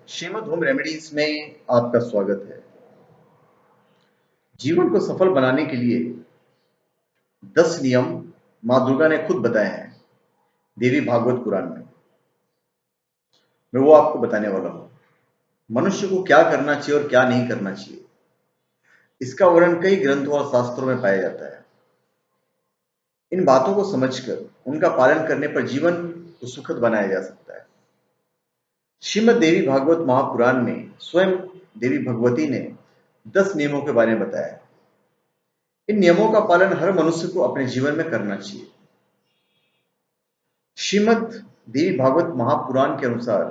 Shrimad home remedies में आपका स्वागत है। जीवन को सफल बनाने के लिए 10 नियम माँ दुर्गा ने खुद बताए हैं देवी भागवत पुराण में। मैं वो आपको बताने वाला हूँ। मनुष्य को क्या करना चाहिए और क्या नहीं करना चाहिए, इसका वर्णन कई ग्रंथों और शास्त्रों में पाया जाता है। इन बातों को समझकर उनका पालन करने पर जीवन को सुखद बनाया जा सकता है। श्रीमद् देवी भागवत महापुराण में स्वयं देवी भगवती ने 10 नियमों के बारे में बताया है। इन नियमों का पालन हर मनुष्य को अपने जीवन में करना चाहिए। श्रीमद् देवी भागवत महापुराण के अनुसार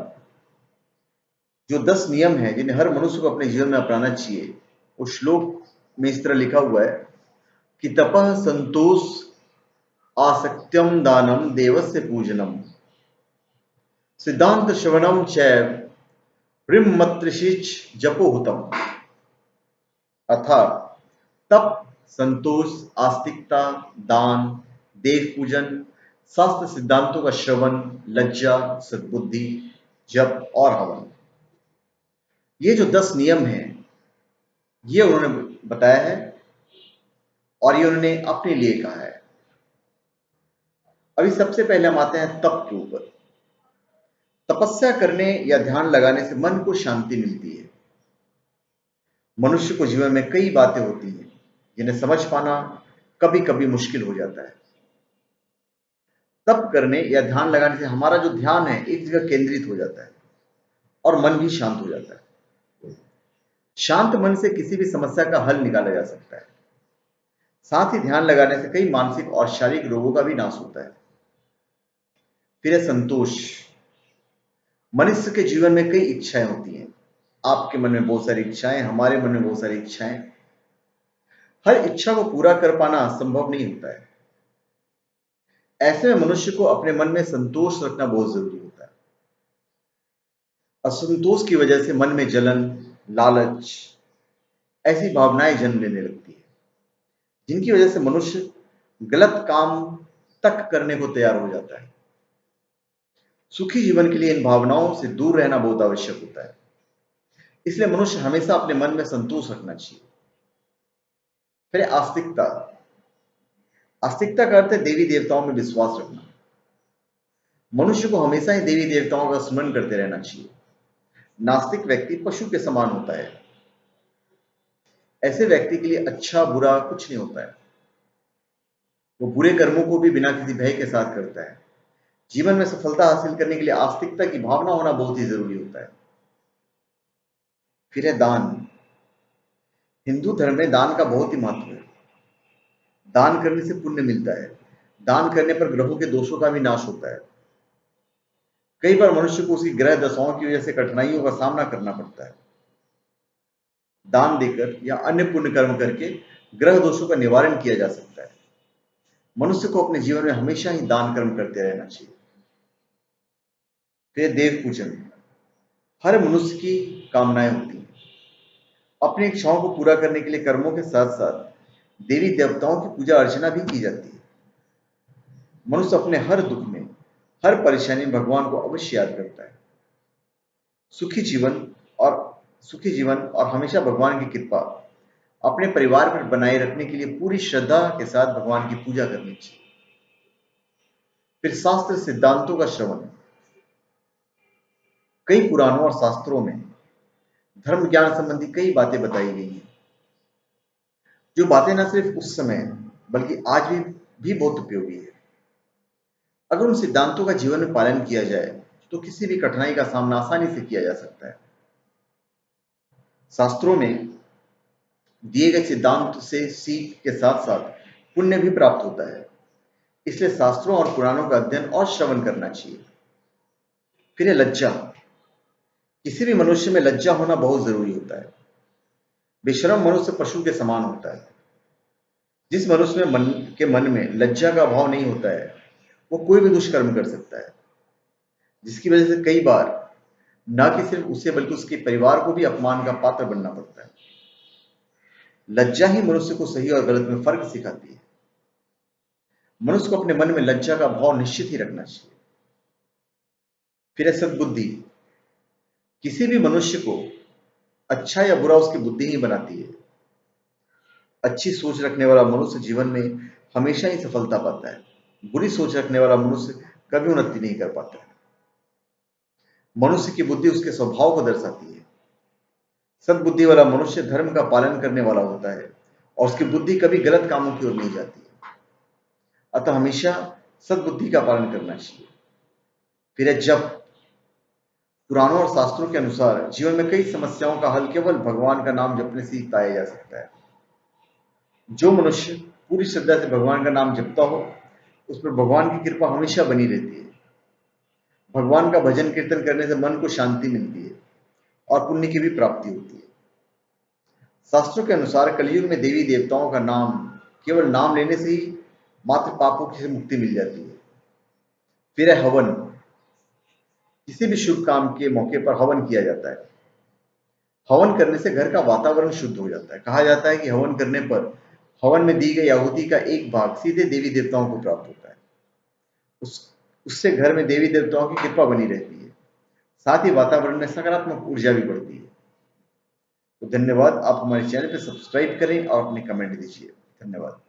जो 10 नियम हैं जिन्हें हर मनुष्य को अपने जीवन में अपनाना चाहिए, उस श्लोक में इस तरह लिखा हुआ है कि तपः संतोष आसक्त्यम दानम देवस्य पूजनम सिद्धांत श्रवणम चैव ब्रह्मत्रिशिच जपोहुतम। अर्थात तप, संतोष, आस्तिकता, दान, देव पूजन, शास्त्र सिद्धांतों का श्रवण, लज्जा, सद्बुद्धि, जप और हवन, ये जो 10 नियम हैं ये उन्होंने बताया है और ये उन्होंने अपने लिए कहा है। अभी सबसे पहले हम आते हैं तप के ऊपर। तपस्या करने या ध्यान लगाने से मन को शांति मिलती है। मनुष्य को जीवन में कई बातें होती हैं जिन्हें समझ पाना कभी कभी मुश्किल हो जाता है। तप करने या ध्यान लगाने से हमारा जो ध्यान है एक जगह केंद्रित हो जाता है और मन भी शांत हो जाता है। शांत मन से किसी भी समस्या का हल निकाला जा सकता है। साथ ही ध्यान लगाने से कई मानसिक और शारीरिक रोगों का भी नाश होता है। फिर है संतोष। मनुष्य के जीवन में कई इच्छाएं होती हैं। आपके मन में बहुत सारी इच्छाएं, हमारे मन में बहुत सारी इच्छाएं। हर इच्छा को पूरा कर पाना संभव नहीं होता है। ऐसे में मनुष्य को अपने मन में संतोष रखना बहुत जरूरी होता है। असंतोष की वजह से मन में जलन, लालच, ऐसी भावनाएं जन्म लेने लगती है जिनकी वजह से मनुष्य गलत काम तक करने को तैयार हो जाता है। सुखी जीवन के लिए इन भावनाओं से दूर रहना बहुत आवश्यक होता है। इसलिए मनुष्य हमेशा अपने मन में संतोष रखना चाहिए। फिर आस्तिकता। आस्तिकता का अर्थ है देवी देवताओं में विश्वास रखना। मनुष्य को हमेशा ही देवी देवताओं का स्मरण करते रहना चाहिए। नास्तिक व्यक्ति पशु के समान होता है। ऐसे व्यक्ति के लिए अच्छा बुरा कुछ नहीं होता है। वो बुरे कर्मों को भी बिना किसी भय के साथ करता है। जीवन में सफलता हासिल करने के लिए आस्तिकता की भावना होना बहुत ही जरूरी होता है। फिर है दान। हिंदू धर्म में दान का बहुत ही महत्व है। दान करने से पुण्य मिलता है। दान करने पर ग्रहों के दोषों का भी नाश होता है। कई बार मनुष्य को उसकी ग्रह दशाओं की वजह से कठिनाइयों का सामना करना पड़ता है। दान देकर या अन्य पुण्य कर्म करके ग्रह दोषों का निवारण किया जा सकता है। मनुष्य को अपने जीवन में हमेशा ही दान कर्म करते रहना चाहिए। फिर देव पूजन। हर मनुष्य की कामनाएं होती हैं। अपनी इच्छाओं को पूरा करने के लिए कर्मों के साथ साथ देवी देवताओं की पूजा अर्चना भी की जाती है। मनुष्य अपने हर दुख में, हर परेशानी में भगवान को अवश्य याद करता है। सुखी जीवन और सुखी जीवन और हमेशा भगवान की कृपा अपने परिवार पर बनाए रखने के लिए पूरी श्रद्धा के साथ भगवान की पूजा करनी चाहिए। फिर शास्त्र सिद्धांतों का श्रवण। कई पुराणों और शास्त्रों में धर्म ज्ञान संबंधी कई बातें बताई गई हैं, जो बातें न सिर्फ उस समय बल्कि आज भी बहुत उपयोगी है। अगर उन सिद्धांतों का जीवन में पालन किया जाए तो किसी भी कठिनाई का सामना आसानी से किया जा सकता है। शास्त्रों में दिए गए सिद्धांत से सीख के साथ साथ पुण्य भी प्राप्त होता है। इसलिए शास्त्रों और पुराणों का अध्ययन और श्रवण करना चाहिए। फिर है लज्जा। किसी भी मनुष्य में लज्जा होना बहुत जरूरी होता है। बेशर्म मनुष्य पशु के समान होता है। जिस मनुष्य में मन में लज्जा का भाव नहीं होता है वो कोई भी दुष्कर्म कर सकता है, जिसकी वजह से कई बार न कि सिर्फ उसे बल्कि उसके परिवार को भी अपमान का पात्र बनना पड़ता है। लज्जा ही मनुष्य को सही और गलत में फर्क सिखाती है। मनुष्य को अपने मन में लज्जा का भाव निश्चित ही रखना चाहिए। फिर है सद्बुद्धि। किसी भी मनुष्य को अच्छा या बुरा उसकी बुद्धि ही बनाती है। अच्छी सोच रखने वाला मनुष्य जीवन में हमेशा ही सफलता पाता है। बुरी सोच रखने वाला मनुष्य कभी उन्नति नहीं कर पाता है। मनुष्य की बुद्धि उसके स्वभाव को दर्शाती है। सद्बुद्धि वाला मनुष्य धर्म का पालन करने वाला होता है और उसकी बुद्धि कभी गलत कामों की ओर नहीं जाती है। अतः हमेशा सद्बुद्धि का पालन करना चाहिए। फिर है जप। पुराणों और शास्त्रों के अनुसार जीवन में कई समस्याओं का हल केवल भगवान का नाम जपने से ही पाया जा सकता है। जो मनुष्य पूरी श्रद्धा से भगवान का नाम जपता हो, उस पर भगवान की कृपा हमेशा बनी रहती है। भगवान का भजन कीर्तन करने से मन को शांति मिलती है और पुण्य की भी प्राप्ति होती है। शास्त्रों के अनुसार कलयुग में देवी देवताओं का नाम केवल नाम लेने से ही मात्र पापों की से मुक्ति मिल जाती है। फिर है हवन। किसी भी शुभ काम के मौके पर हवन किया जाता है। हवन करने से घर का वातावरण शुद्ध हो जाता है। कहा जाता है कि हवन करने पर हवन में दी गई आहुति का एक भाग सीधे देवी देवताओं को प्राप्त होता है। उससे घर में देवी देवताओं की कृपा बनी रहती है। साथ ही वातावरण में सकारात्मक ऊर्जा भी बढ़ती है। तो धन्यवाद। आप हमारे चैनल पर सब्सक्राइब करें और अपने कमेंट दीजिए। धन्यवाद।